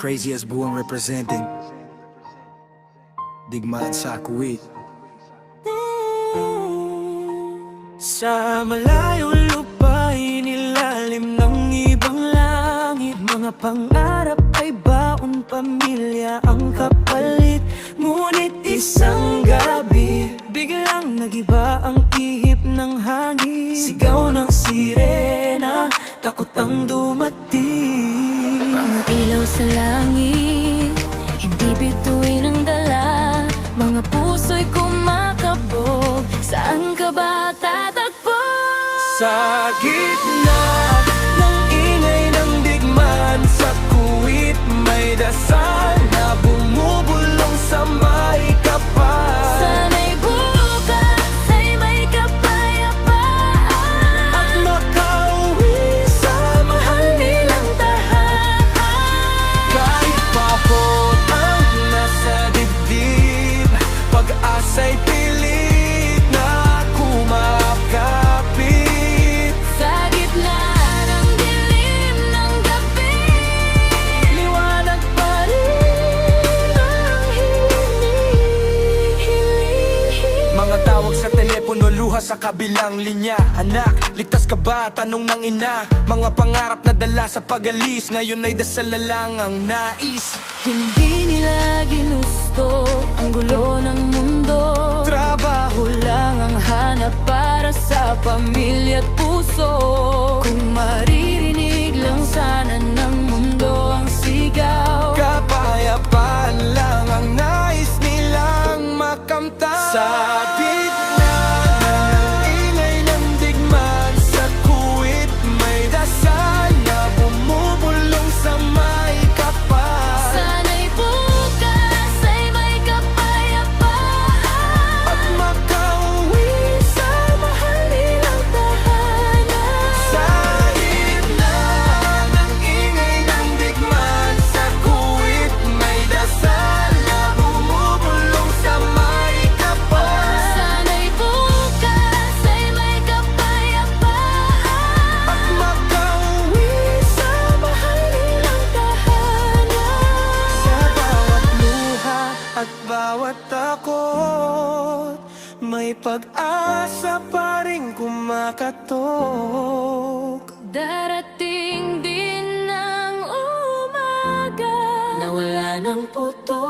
Crazy as Buwang representing Digmaan sa Kuwait. Sa malayong lupain, ilalim ng ibang langit, mga pangarap ay baon, pamilya ang kapalit. Ngunit isang gabi, biglang nagiba ang ihip ng hangin. Sigaw ng sirena, takot ang dumating. Mga ilaw sa langit, hindi bituin ang dala. Mga puso'y kumakabog, saan ka ba tatakbo? Sa gitna ng ingay ng digmaan sa Kuwait, may dasal na bumubulong sa may kapal. Sana'y bukas ay may kapayapaan At makauwi sa mahal nilang tahanan. Kahit pahot ang nasa dibdib, pag-asa'y pilit na kumakapit. sa gitna ng dilim ng gabi. Liwanag pa rin ang hiling. Mga tawag sa telepono, luha sa kabilang linya. Anak, ligtas ka ba? Tanong ng ina. Mga pangarap na dala sa pag-alis, ngayon ay dasal na lang ang nais. Hindi nila ginusto ang gulo ng mundo. Trabaho Lang ang hanap para sa pamilya at puso. Kung maririnig lang sana ng mundo ang sigaw. kapayapaan lang ang nais nilang makamtan. Sa gitna ng ingay ng digmaan sa Kuwait, may dasal na bumubulong sa may kapal. Sana'y bukas ay may kapayapaan At makauwi sa mahal nilang tahanan. Sa gitna ng ingay ng digmaan sa Kuwait, may dasal na bumubulong sa may kapal. Sana'y bukas ay may kapayapaan At makauwi sa mahal nilang tahanan. Sa bawat luha at bawat takot, may pag-asa pa rin kumakatok. Darating din ang umaga na wala ng puto.